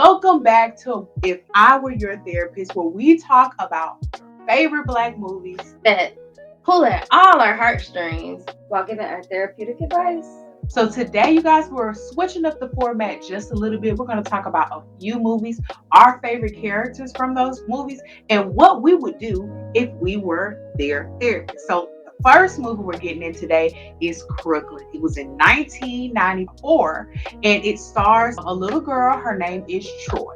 Welcome back to If I Were Your Therapist, where we talk about favorite Black movies that pull at all our heartstrings while giving our therapeutic advice. So today, you guys, we're switching up the format just a little bit. We're going to talk about a few movies, our favorite characters from those movies, and what we would do if we were their therapist. So the first movie we're getting in today is Crooklyn. It was in 1994, and it stars a little girl. Her name is Troy.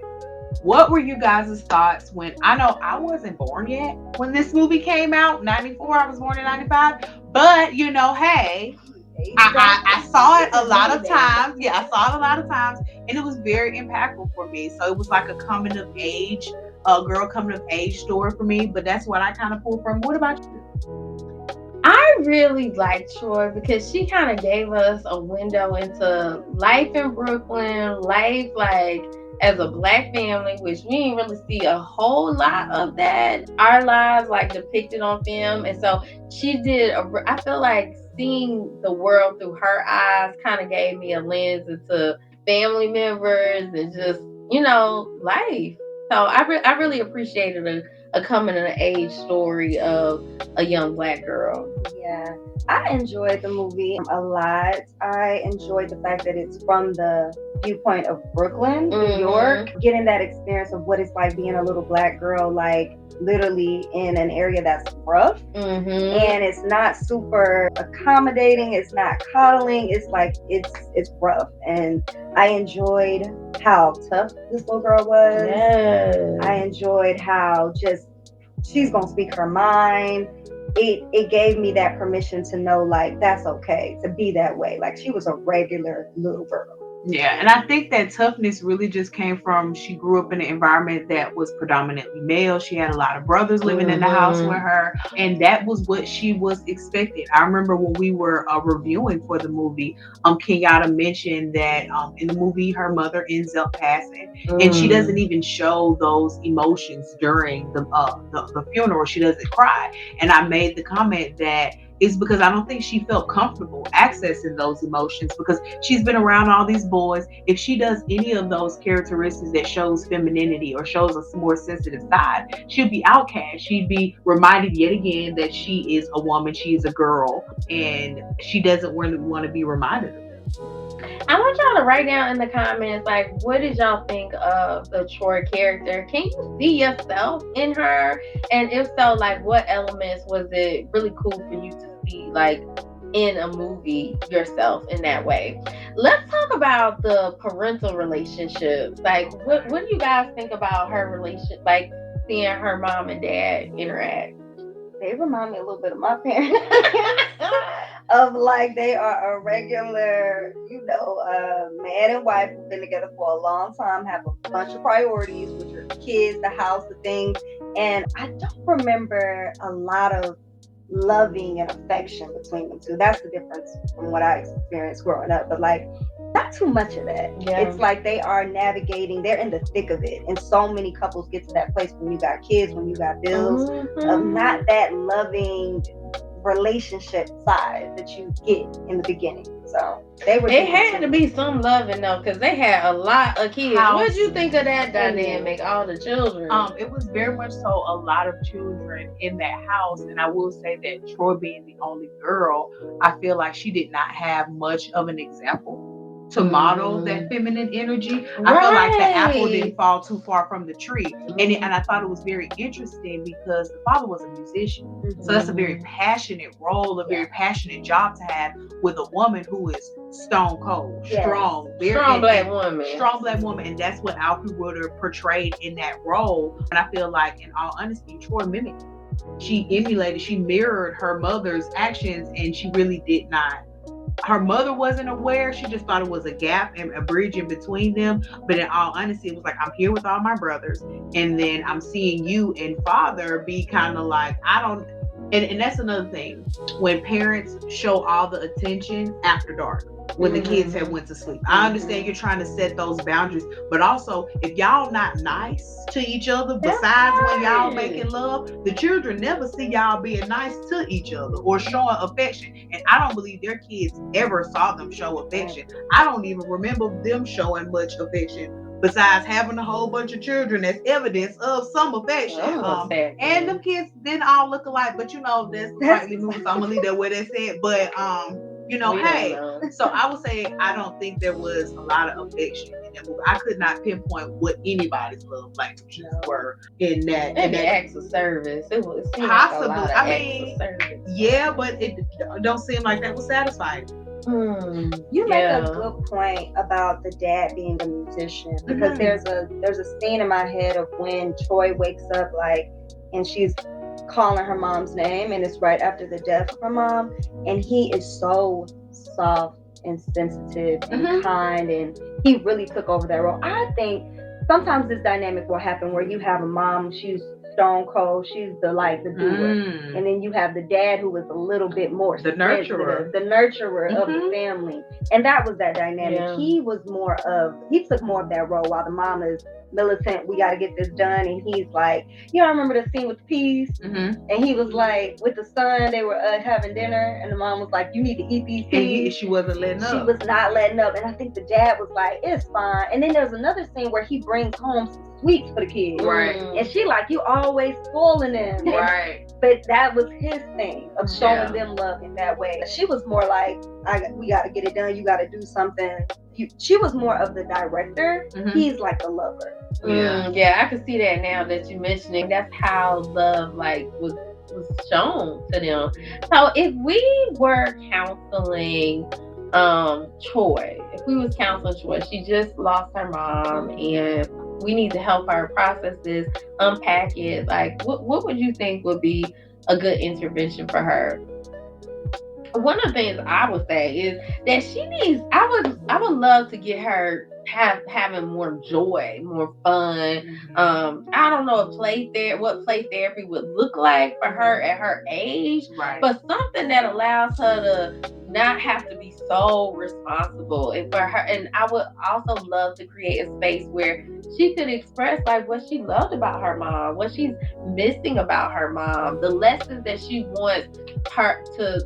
What were you guys' thoughts when, I know I wasn't born yet when this movie came out, 94, I was born in 95, but hey, I saw it a lot of times. Yeah, I saw it a lot of times, and it was very impactful for me. So it was like a girl coming of age story for me, but that's what I kind of pulled from. What about you? I really liked Troy because she kind of gave us a window into life in Brooklyn, life like as a Black family, which we didn't really see a whole lot of that. Our lives like depicted on film, and so she did. I feel like seeing the world through her eyes kind of gave me a lens into family members and just life. So I really appreciated a coming of age story of a young Black girl. Yeah, I enjoyed the movie a lot. I enjoyed the fact that it's from the viewpoint of Brooklyn, New York, getting that experience of what it's like being a little Black girl, like literally in an area that's rough, and it's not super accommodating, it's not coddling, it's like it's rough. And I enjoyed how tough this little girl was. Yes. I enjoyed how just she's gonna speak her mind. It gave me that permission to know, like, that's okay to be that way. Like, she was a regular little girl. Yeah, and I think that toughness really just came from she grew up in an environment that was predominantly male. She had a lot of brothers living in the house with her, and that was what she was expected. I remember when we were reviewing for the movie, Kenyatta mentioned that in the movie her mother ends up passing, and she doesn't even show those emotions during the funeral. She doesn't cry, and I made the comment that is because I don't think she felt comfortable accessing those emotions because she's been around all these boys. If she does any of those characteristics that shows femininity or shows a more sensitive side, she'll be outcast. She'd be reminded yet again that she is a woman, she is a girl, and she doesn't really want to be reminded of it. I want y'all to write down in the comments, like, what did y'all think of the Troy character? Can you see yourself in her? And if so, like, what elements was it really cool for you to see, like, in a movie yourself in that way? Let's talk about the parental relationships. Like, what do you guys think about her relationship, like, seeing her mom and dad interact? They remind me a little bit of my parents. Of like they are a regular, man and wife who've been together for a long time, have a bunch of priorities, which are the kids, the house, the things. And I don't remember a lot of loving and affection between them two. That's the difference from what I experienced growing up. But like, not too much of that. Yeah. It's like they are navigating, they're in the thick of it. And so many couples get to that place when you got kids, when you got bills, of not that loving relationship side that you get in the beginning. So they had to be some loving though, because they had a lot of kids. What did you think of that dynamic? All the children. It was very much so a lot of children in that house, and I will say that Troy being the only girl, I feel like she did not have much of an example to model that feminine energy. I feel like the apple didn't fall too far from the tree. And I thought it was very interesting because the father was a musician. So that's a very passionate role, a very passionate job to have with a woman who is stone cold, strong, strong Black woman. Strong Black woman. And that's what Alfred Woodard portrayed in that role. And I feel like, in all honesty, Troy mimicked. She emulated, she mirrored her mother's actions, and she really did not. Her mother wasn't aware. She just thought it was a gap and a bridge in between them. But in all honesty, it was like, I'm here with all my brothers, and then I'm seeing you and father be kind of like, and that's another thing. When parents show all the attention after dark, when the kids have went to sleep. I understand you're trying to set those boundaries, but also if y'all not nice to each other, besides when y'all making love, the children never see y'all being nice to each other or showing affection. And I don't believe their kids ever saw them show affection. I don't even remember them showing much affection besides having a whole bunch of children as evidence of some affection. And them kids didn't all look alike, but that's slightly moving, so I'm gonna leave that where that's at. But so I would say I don't think there was a lot of affection in that movie. I could not pinpoint what anybody's love languages were in that. Maybe acts of service. It was possibly. Like I mean, yeah, but it don't seem like that was satisfying. You make a good point about the dad being a musician, because there's a scene in my head of when Troy wakes up and she's calling her mom's name, and it's right after the death of her mom, and he is so soft and sensitive and kind, and he really took over that role. I think sometimes this dynamic will happen where you have a mom, she's stone cold, she's the doer, and then you have the dad who was a little bit more the nurturer of the family, and that was that dynamic. He took more of that role, while the mom is militant, we got to get this done, and he's like, I remember the scene with the peas, and he was like, with the son, they were having dinner, and the mom was like, you need to eat these peas. She wasn't letting up. She was not letting up, and I think the dad was like, it's fine. And then there's another scene where he brings home some sweets for the kids, right? And she like, you always spoiling them, right? But that was his thing of showing them love in that way. She was more like, we got to get it done, you got to do something. She was more of the director. He's like the lover. Yeah, I can see that now that you're mentioning. That's how love was shown to them. So if we were counseling Troy, she just lost her mom, and we need to help her process this, unpack it. What would you think would be a good intervention for her? One of the things I would say is that she needs. I would love to get her having more joy, more fun. I don't know what play therapy would look like for her at her age, right? But something that allows her to not have to be so responsible, and for her. And I would also love to create a space where she could express what she loved about her mom, what she's missing about her mom, the lessons that she wants her to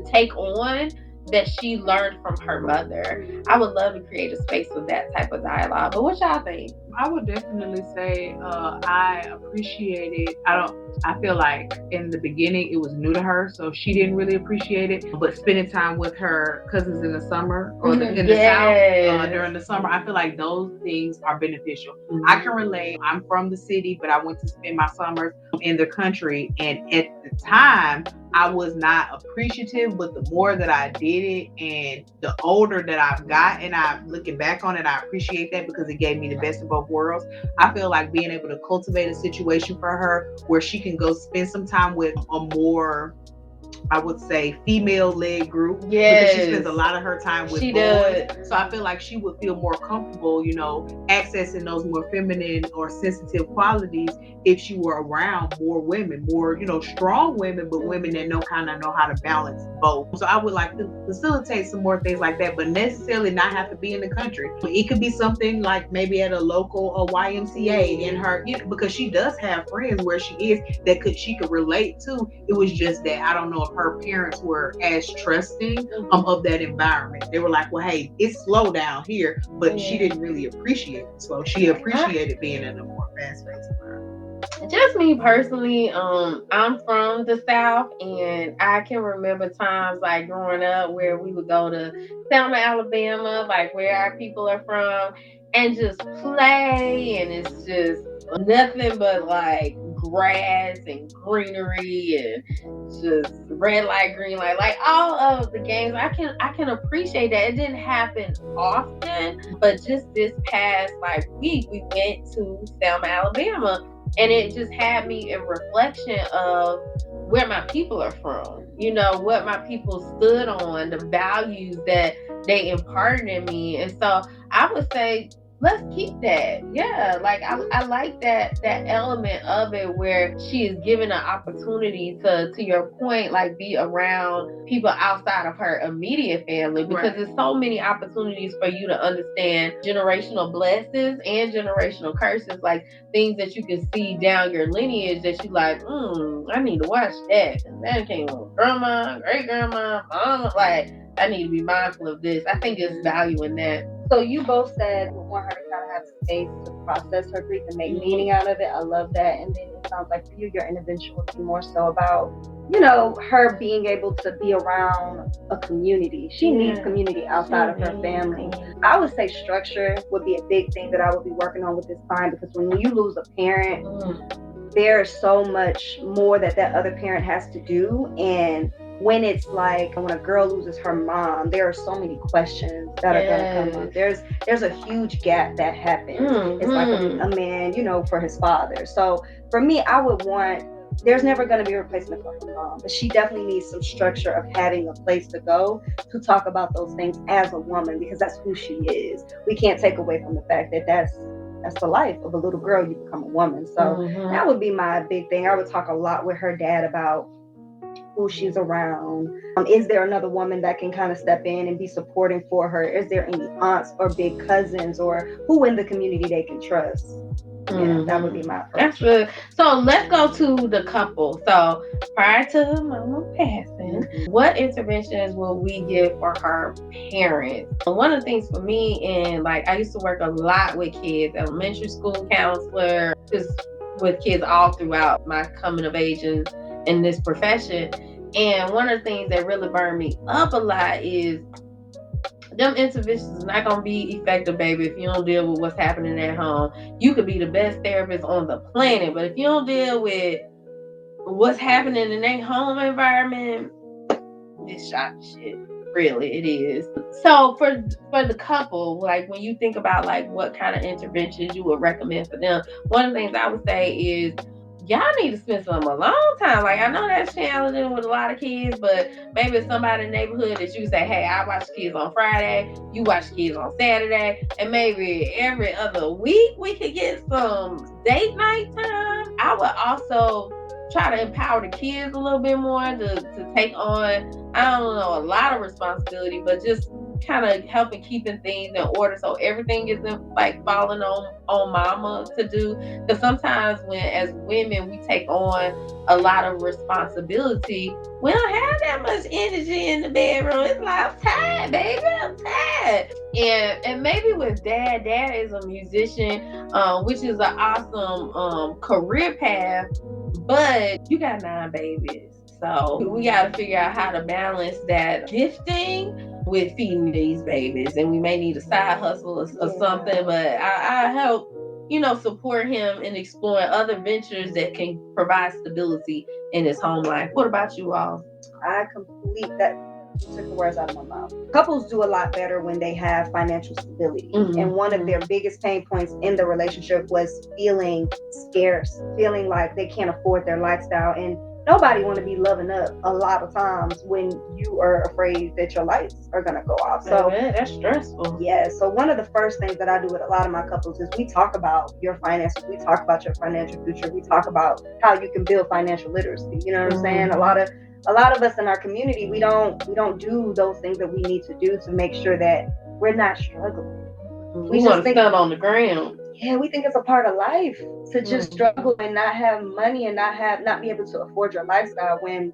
take on that she learned from her mother. I would love to create a space with that type of dialogue. But what y'all think? I would definitely say I appreciate it. I feel like in the beginning it was new to her, so she didn't really appreciate it. But spending time with her cousins in the summer or in the South during the summer, I feel like those things are beneficial. I can relate. I'm from the city, but I went to spend my summers in the country, and at the time I was not appreciative, but the more that I did it and the older that I've got, and I'm looking back on it, I appreciate that because it gave me the best of both worlds. I feel like being able to cultivate a situation for her where she can go spend some time with a more, I would say, female-led group. Because she spends a lot of her time with boys. So I feel like she would feel more comfortable, accessing those more feminine or sensitive qualities if she were around more women, more, strong women, but women that know how to balance both. So I would like to facilitate some more things like that, but necessarily not have to be in the country. It could be something like maybe at a local YMCA in her, because she does have friends where she is that she could relate to. It was just that I don't know if her parents were as trusting of that environment. They were like, well, hey, it's slow down here, but she didn't really appreciate it slow. She appreciated being in a more fast-paced environment. Just me personally, I'm from the South, and I can remember times growing up where we would go to Selma, Alabama, where our people are from, and just play, and it's just nothing but grass and greenery and just red light, green light, all of the games. I can appreciate that. It didn't happen often, but just this past week we went to Selma, Alabama, and it just had me in reflection of where my people are from, what my people stood on, the values that they imparted in me. And so I would say, let's keep that. Yeah, I like that element of it where she is given an opportunity to your point, be around people outside of her immediate family, because there's so many opportunities for you to understand generational blessings and generational curses, things that you can see down your lineage that you I need to watch that. And that came from grandma, great grandma, mama. I need to be mindful of this. I think there's value in that. So you both said you want her to kind of have space to process her grief and make meaning out of it. I love that. And then it sounds like for you, your intervention would be more so about, her being able to be around a community. She needs community outside of her family. I would say structure would be a big thing that I would be working on with this time, because when you lose a parent, there's so much more that other parent has to do. And when it's like when a girl loses her mom, there are so many questions that are gonna come up. There's a huge gap that happens. It's like a man, for his father. So for me, I would want, there's never going to be a replacement for her mom, but she definitely needs some structure of having a place to go to talk about those things as a woman, because that's who she is. We can't take away from the fact that that's the life of a little girl. You become a woman. So that would be my big thing. I would talk a lot with her dad about who she's around. Is there another woman that can kind of step in and be supporting for her? Is there any aunts or big cousins or who in the community they can trust? Yeah, that would be my approach. That's good. So let's go to the couple. So prior to her mama passing, what interventions will we give for her parents? One of the things for me, and like I used to work a lot with kids, elementary school counselor, just with kids all throughout my coming of age in this profession. And one of the things that really burned me up a lot is them interventions is not going to be effective, baby, if you don't deal with what's happening at home. You could be the best therapist on the planet, but if you don't deal with what's happening in their home environment, it's shot shit. Really, it is. So for the couple, like when you think about like what kind of interventions you would recommend for them, one of the things I would say is y'all need to spend some alone time. Like I know that's challenging with a lot of kids, but maybe it's somebody in the neighborhood that you say, hey, I watch kids on Friday, you watch kids on Saturday, and maybe every other week we could get some date night time. I would also try to empower the kids a little bit more to take on, I don't know, a lot of responsibility, but just kind of helping keeping things in order so everything isn't like falling on mama to do. Because sometimes when as women we take on a lot of responsibility, we don't have that much energy in the bedroom. It's like, I'm tired, baby, I'm tired. And maybe with dad is a musician, which is an awesome career path, but you got 9 babies. So we got to figure out how to balance that gifting with feeding these babies. And we may need a side hustle or something, but I help, support him in exploring other ventures that can provide stability in his home life. What about you all? I complete that. Took the words out of my mouth. Couples do a lot better when they have financial stability. And one of their biggest pain points in the relationship was feeling scarce, feeling like they can't afford their lifestyle. And nobody want to be loving up a lot of times when you are afraid that your lights are going to go off. So that's stressful. Yeah. So one of the first things that I do with a lot of my couples is we talk about your finances. We talk about your financial future. We talk about how you can build financial literacy. You know what I'm saying? A lot of us in our community, we don't do those things that we need to do to make sure that we're not struggling. We want to stand on the ground. Yeah, we think it's a part of life to just struggle and not have money and not be able to afford your lifestyle, when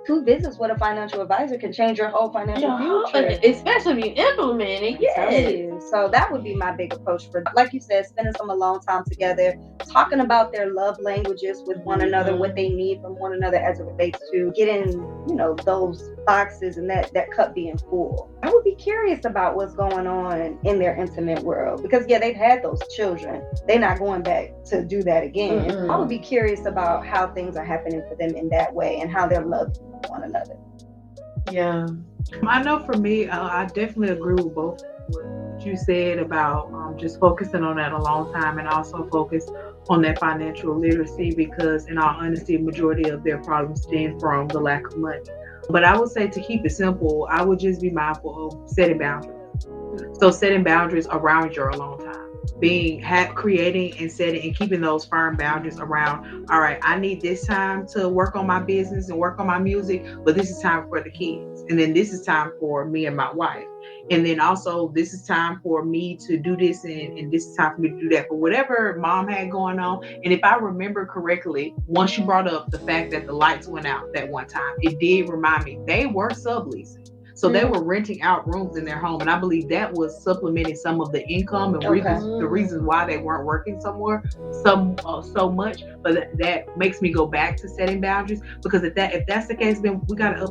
2 visits with a financial advisor can change your whole financial future. Especially if you implement it. Yes. So that would be my big approach for, like you said, spending some alone time together, talking about their love languages with one another, what they need from one another as it relates to getting, those boxes and that cup being full. I would be curious about what's going on in their intimate world, because they've had those children. They're not going back to do that again. I would be curious about how things are happening for them in that way and how they're loving one another. Yeah. I know for me, I definitely agree with both what you said about just focusing on that a long time, and also focus on that financial literacy, because in all honesty, majority of their problems stem from the lack of money. But I would say, to keep it simple, I would just be mindful of setting boundaries. So setting boundaries around your alone time. Creating and setting and keeping those firm boundaries around, all right, I need this time to work on my business and work on my music, but this is time for the kids. And then this is time for me and my wife. And then also this is time for me to do this, and this is time for me to do that. But whatever mom had going on, and if I remember correctly, once you brought up the fact that the lights went out that one time, it did remind me they were subleasing. So they were renting out rooms in their home, and I believe that was supplementing some of the income and the reasons why they weren't working somewhere so much. But that makes me go back to setting boundaries, because if that's the case, then we gotta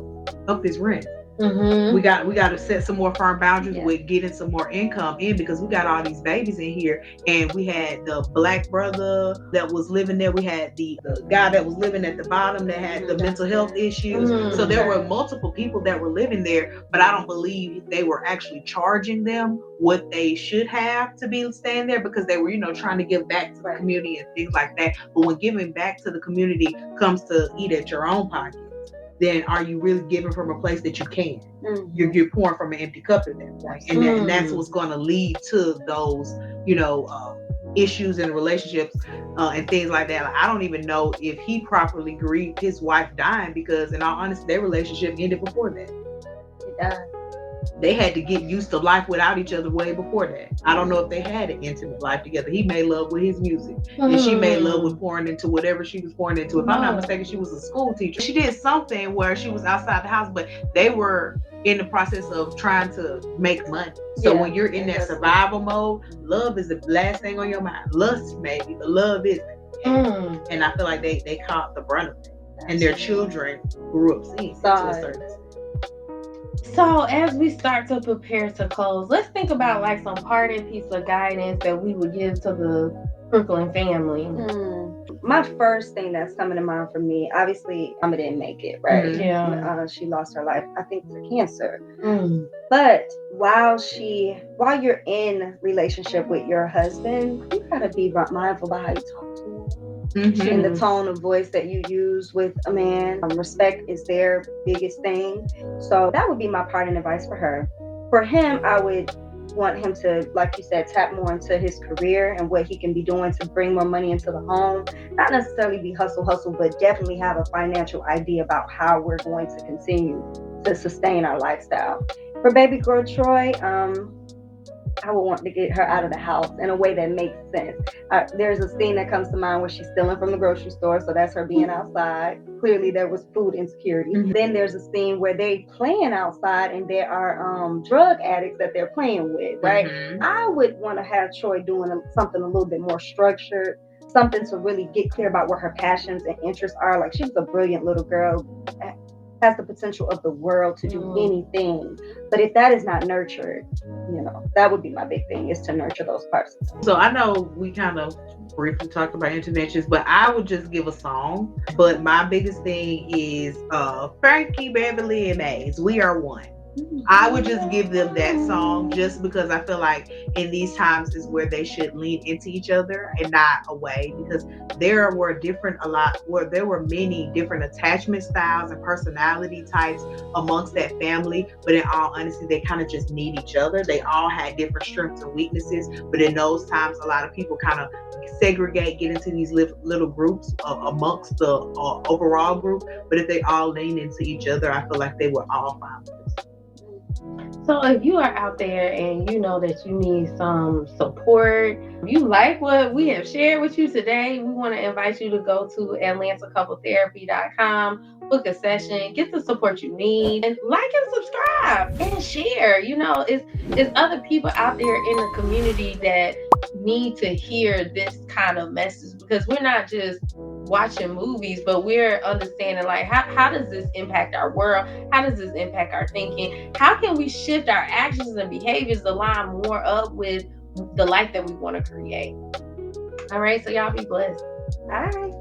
up this rent. We got to set some more firm boundaries with getting some more income in, because we got all these babies in here, and we had the black brother that was living there. We had the guy that was living at the bottom that had the mental health issues. So there were multiple people that were living there, but I don't believe they were actually charging them what they should have to be staying there, because they were, trying to give back to the community and things like that. But when giving back to the community comes to eat at your own pocket, then are you really giving from a place that you can? You're pouring from an empty cup at that point. And that's what's going to lead to those, issues in relationships and things like that. Like, I don't even know if he properly grieved his wife dying, because in all honesty, their relationship ended before that. It does. They had to get used to life without each other way before that. I don't know if they had an intimate life together. He made love with his music, and she made love with pouring into whatever she was pouring into. If I'm not mistaken, she was a school teacher. She did something where she was outside the house, but they were in the process of trying to make money. So when you're in that survival mode, love is the last thing on your mind. Lust maybe, but love isn't. And I feel like they caught the brunt of it, and their children grew up seeing it to a certain extent. So as we start to prepare to close, let's think about like some parting piece of guidance that we would give to the Crooklyn family. My first thing that's coming to mind for me, obviously, Mama didn't make it, right? She lost her life, I think, to cancer. But while you're in relationship with your husband, you gotta be mindful about how you talk to him. And the tone of voice that you use with a man. Respect is their biggest thing. So that would be my parting advice for her. For him, I would want him to, like you said, tap more into his career and what he can be doing to bring more money into the home. Not necessarily be hustle, but definitely have a financial idea about how we're going to continue to sustain our lifestyle. For baby girl Troy, I would want to get her out of the house in a way that makes sense. There's a scene that comes to mind where she's stealing from the grocery store, so that's her being outside. Clearly there was food insecurity. Then there's a scene where they playing outside and there are drug addicts that they're playing with, right? I would want to have Troy doing something a little bit more structured, something to really get clear about what her passions and interests are. Like, she's a brilliant little girl, has the potential of the world to do anything. But if that is not nurtured, that would be my big thing, is to nurture those parts. So I know we kind of briefly talked about interventions, but I would just give a song. But my biggest thing is Frankie Beverly and Maze, We Are One. I would just give them that song, just because I feel like in these times is where they should lean into each other and not away, because there were many different attachment styles and personality types amongst that family, but in all honesty, they kind of just need each other. They all had different strengths and weaknesses, but in those times, a lot of people kind of segregate, get into these little groups amongst the overall group. But if they all lean into each other, I feel like they were all fine with this. So if you are out there and you know that you need some support, you like what we have shared with you today, we want to invite you to go to AtlantaCoupleTherapy.com, book a session, get the support you need, and like and subscribe and share. It's other people out there in the community that need to hear this kind of message, because we're not just watching movies, but we're understanding, like, how does this impact our world? How does this impact our thinking? How can we shift our actions and behaviors to line more up with the life that we want to create? All right, so y'all be blessed. All right.